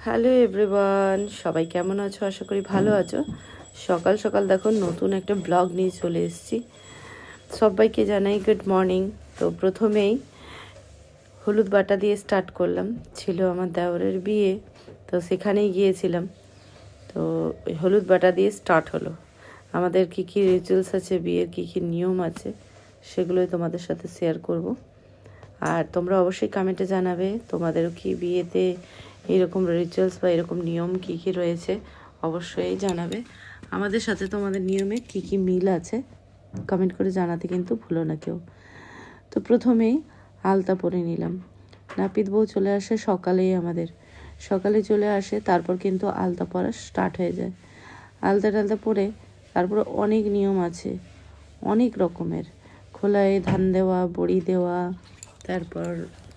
Hello everyone, সবাই কেমন আছো? আশা করি ভালো আছো। সকাল সকাল দেখো নতুন একটা ব্লগ নিয়ে চলে এসেছি। সবাইকে জানাই গুড মর্নিং। তো প্রথমেই হলুদ বাটা দিয়ে স্টার্ট করলাম। ছিল আমার দেওরের বিয়ে, তো সেখানেই গিয়েছিলাম। তো ওই হলুদ বাটা দিয়ে স্টার্ট হলো। আমাদের কী কী রিচুয়ালস আছে, বিয়ের কী কী নিয়ম আছে, সেগুলোই তোমাদের সাথে শেয়ার করব। আর তোমরা অবশ্যই কমেন্টে জানাবে তোমাদেরও কি বিয়েতে এরকম রিচুয়ালস বা এরকম নিয়ম কী কী রয়েছে, অবশ্যই জানাবে। আমাদের সাথে তোমাদের নিয়মে কী কী মিল আছে কমেন্ট করে জানাতে কিন্তু ভুলো না কেউ। তো প্রথমেই আলতা পরে নিলাম। নাপিত বউ চলে আসে সকালে চলে আসে, তারপর কিন্তু আলতা পরা স্টার্ট হয়ে যায়। আলতা টালতা পরে তারপরে অনেক নিয়ম আছে, অনেক রকমের। খোলায় ধান দেওয়া, বড়ি দেওয়া, তারপর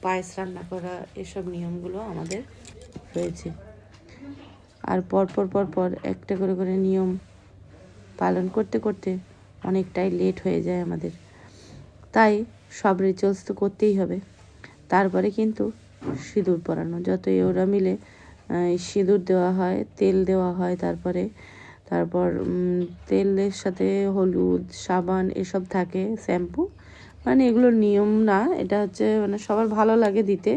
পায়েস রান্না করা, এসব নিয়মগুলো আমাদের রয়েছে। আর পর একটা করে নিয়ম পালন করতে করতে অনেকটাই লেট হয়ে যায় আমাদের, তাই সব রিচুয়ালস তো করতেই হবে। তারপরে কিন্তু সিঁদুর পরানো, যতই ওরা মিলে সিঁদুর দেওয়া হয়, তেল দেওয়া হয়, তারপর তেলের সাথে হলুদ, সাবান এসব থাকে, শ্যাম্পু। মানে এগুলো নিয়ম না, এটা হচ্ছে মানে সবার ভালো লাগে দিতে,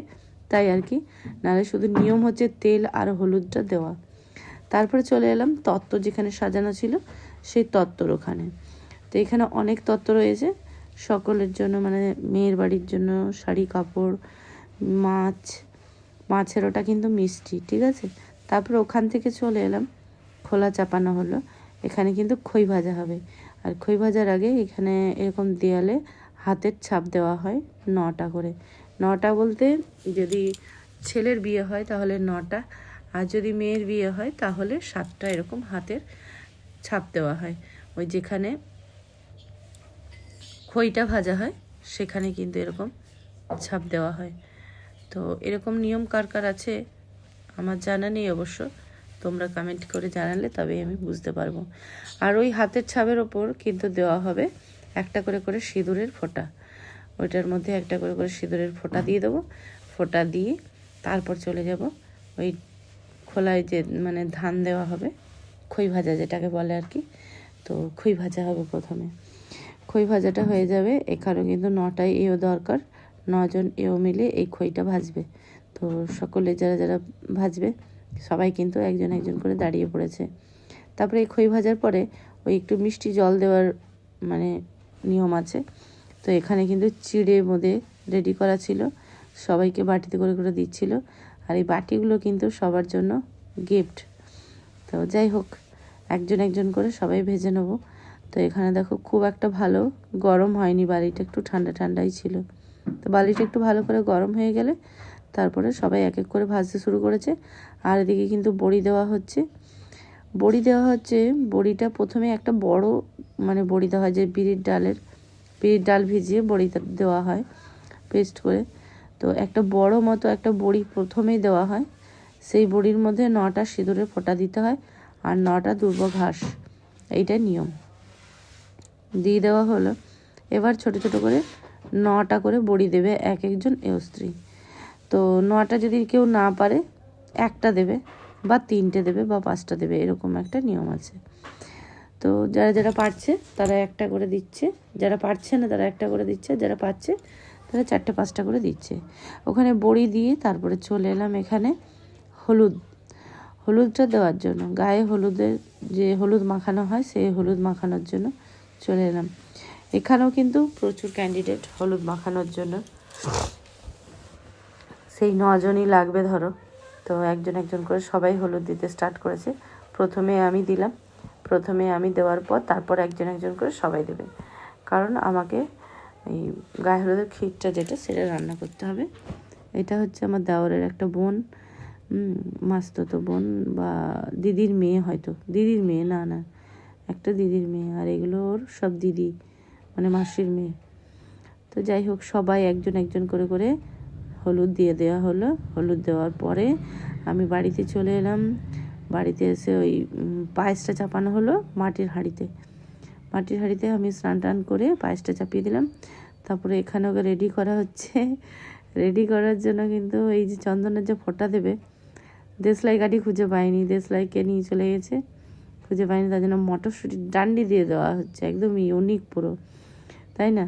তাই আর কি। নাহলে শুধু নিয়ম হচ্ছে তেল আর হলুদটা দেওয়া। তারপরে চলে এলাম তত্ত্ব যেখানে সাজানো ছিল, সেই তত্ত্বর ওখানে। তো এখানে অনেক তত্ত্ব রয়েছে সকলের জন্য, মানে মেয়ের বাড়ির জন্য শাড়ি, কাপড়, মাছের ওটা কিন্তু মিষ্টি, ঠিক আছে। তারপর ওখান থেকে চলে এলাম, খোলা চাপানো হলো। এখানে কিন্তু খই ভাজা হবে। আর খই ভাজার আগে এখানে এরকম দেয়ালে হাতের ছাপ দেওয়া হয় 9টা করে। 9টা বলতে যদি ছেলের বিয়ে হয় তাহলে 9টা, আর যদি মেয়ের বিয়ে হয় তাহলে 7টা এরকম হাতের ছাপ দেওয়া হয়। ওই যেখানে খইটা ভাজা হয় সেখানে কিন্তু এরকম ছাপ দেওয়া হয়। তো এরকম নিয়ম কার কার আছে আমার জানা নেই অবশ্য, তোমরা কমেন্ট করে জানালে তবেই আমি বুঝতে পারবো। আর ওই হাতের ছাপের ওপর কিন্তু দেওয়া হবে একটা করে সিঁদুরের ফোঁটা। ওইটার মধ্যে একটা করে সিঁদুরের ফোঁটা দিয়ে দেবো। ফোঁটা দিয়ে তারপর চলে যাব ওই খোলায় যে মানে ধান দেওয়া হবে, খই ভাজা যেটাকে বলে আর কি। তো খই ভাজা হবে প্রথমে। খই ভাজাটা হয়ে যাবে, এখানেও কিন্তু 9টায় এও দরকার, 9জন এও মিলে এই খইটা ভাজবে। তো সকলে যারা ভাজবে সবাই কিন্তু একজন একজন করে দাঁড়িয়ে পড়েছে। তারপরে এই খই ভাজার পরে ওই একটু মিষ্টি জল দেওয়ার মানে নিয়ম আছে। তো এখানে কিন্তু চিড়ে বোঁদে রেডি করা ছিল, সবাইকে বাটিতে করে দিচ্ছিল। আর এই বাটিগুলো কিন্তু সবার জন্য গিফট। তো যাই হোক, একজন করে সবাই ভেজে নেবো। তো এখানে দেখো খুব একটা ভালো গরম হয়নি, বালিটা একটু ঠান্ডাই ছিল। তো বালিটা একটু ভালো করে গরম হয়ে গেলে তারপরে সবাই এক এক করে ভাজতে শুরু করেছে। আর এদিকে কিন্তু বড়ি দেওয়া হচ্ছে। বড়িটা প্রথমে একটা বড় মানে বড়ি দেওয়া হয়, যে বিড়ির ডাল ভিজিয়ে বড়ি দেওয়া হয় পেস্ট করে। তো একটা বড় মতো একটা বড়ি প্রথমেই দেওয়া হয়। সেই বড়ির মধ্যে 9টা সিঁদুরের ফোঁটা দিতে হয়, আর 9টা দুর্ব ঘাস, এইটাই নিয়ম দিয়ে দেওয়া হলো। এবার ছোট করে 9টা করে বড়ি দেবে এক একজন স্ত্রী। তো 9টা যদি কেউ না পারে একটা দেবে, বা 3টে দেবে, বা 5টা দেবে, এরকম একটা নিয়ম আছে। তো যারা পারছে তারা একটা করে দিচ্ছে, যারা পারছে না তারা একটা করে দিচ্ছে, যারা পারছে তারা 4টে 5টা করে দিচ্ছে। ওখানে বড়ি দিয়ে তারপরে চলে এলাম এখানে হলুদটা দেওয়ার জন্য, গায়ে যে হলুদ মাখানো হয় সেই হলুদ মাখানোর জন্য চলে এলাম। এখানেও কিন্তু প্রচুর ক্যান্ডিডেট হলুদ মাখানোর জন্য, সেই 9জনই লাগবে ধরো। তো একজন করে সবাই হলুদ দিতে স্টার্ট করেছে। প্রথমে আমি দেওয়ার পর তারপর একজন করে সবাই দেবে, কারণ আমাকে এই গায়ে হলুদের ক্ষীরটা যেটা সেটা রান্না করতে হবে। এটা হচ্ছে আমার দেওরের একটা বোন, মাস্তুতো বোন বা দিদির মেয়ে, হয়তো দিদির মেয়ে, না একটা দিদির মেয়ে। আর এগুলো ওর সব দিদি, মানে মাসির মেয়ে। তো যাই হোক, সবাই একজন করে হলুদ দিয়ে দেওয়া হলো। হলুদ দেওয়ার পরে আমি বাড়িতে চলে এলাম। বাড়িতে এসে ওই পায়েসটা চাপানো হলো মাটির হাঁড়িতে আমি স্নান টান করে পায়েসটা চাপিয়ে দিলাম। তারপরে এখানে ওকে রেডি করা হচ্ছে। রেডি করার জন্য কিন্তু এই যে চন্দনের যে ফোঁটা দেবে, দেশলাই কাঠি খুঁজে পাইনি, দেশলাইকে নিয়ে চলে গেছে, খুঁজে পাইনি, তার জন্য মটরশুঁটির ডান্ডি দিয়ে দেওয়া হচ্ছে, একদম ইউনিক পুরো, তাই না?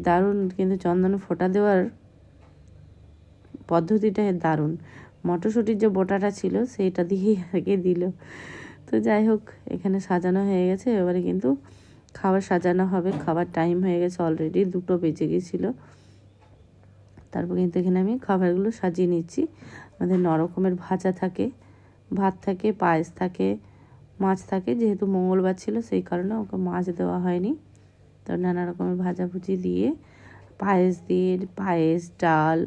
দারুণ, কিন্তু চন্দনে ফোঁটা দেওয়ার পদ্ধতিটা দারুণ। মটরশুঁটির যে বোটাটা ছিল সেইটা দিয়েই আগে দিল। তো যাই হোক, এখানে সাজানো হয়ে গেছে, এবারে কিন্তু খাবার সাজানো হবে। খাবার টাইম হয়ে গেছে, অলরেডি 2টো বেজে গেছিলো। তারপর কিন্তু এখানে আমি খাবারগুলো সাজিয়ে নিচ্ছি। আমাদের 9 রকমের ভাজা থাকে, ভাত থাকে, পায়েস থাকে, মাছ থাকে। যেহেতু মঙ্গলবার ছিল সেই কারণে ওকে মাছ দেওয়া হয়নি। তো নানা রকমের ভাজাভুজি দিয়ে, পায়েস, ডাল,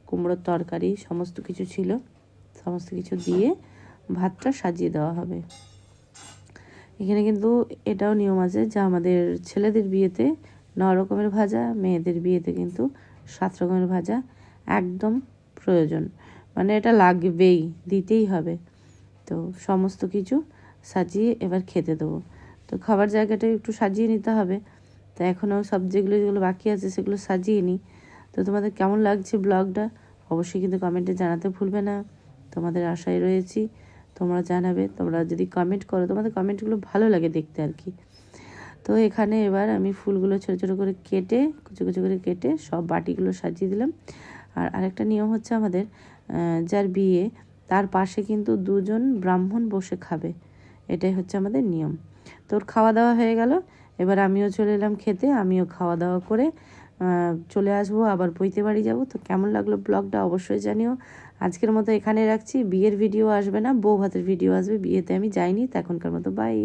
কুমড়োর তরকারি সমস্ত কিছু ছিল। সমস্ত কিছু দিয়ে ভাতটা সাজিয়ে দেওয়া হবে। এখানে কিন্তু এটাও নিয়ম আছে যে আমাদের ছেলেদের বিয়েতে 9 রকমের ভাজা, মেয়েদের বিয়েতে কিন্তু 7 রকমের ভাজা একদম প্রয়োজন, মানে এটা লাগবেই, দিতেই হবে। তো সমস্ত কিছু সাজিয়ে এবার খেতে দেবো। তো খাবার জায়গাটা একটু সাজিয়ে নিতে হবে। তো এখনও সব যেগুলো বাকি আছে সেগুলো সাজিয়ে নিই। তো তোমাদের কেমন লাগছে ব্লগটা অবশ্যই কিন্তু কমেন্টে জানাতে ভুলবে না। তোমাদের আশায় রয়েছি, তোমরা জানাবে। তোমরা যদি কমেন্ট করো, তোমাদের কমেন্টগুলো ভালো লাগে দেখতে আর কি। তো এখানে এবার আমি ফুলগুলো ছোটো ছোটো করে কেটে, কুচো কুচো করে কেটে সব বাটিগুলো সাজিয়ে দিলাম। আর আরেকটা নিয়ম হচ্ছে আমাদের, যার বিয়ে তার পাশে কিন্তু 2জন ব্রাহ্মণ বসে খাবে, এটাই হচ্ছে আমাদের নিয়ম। তোর খাওয়া দাওয়া হয়ে গেল, এবার আমিও চলে এলাম খেতে। আমিও খাওয়া দাওয়া করে চলে আসবো, আবার বইতে বাড়ি যাব। তো কেমন লাগলো ব্লগটা অবশ্যই জানিও। আজকের মতো এখানে রাখছি, বিয়ের ভিডিও আসবে না, বউ ভাতের ভিডিও আসবে। বিয়েতে আমি যাইনি, তো এখনকার মতো বাই।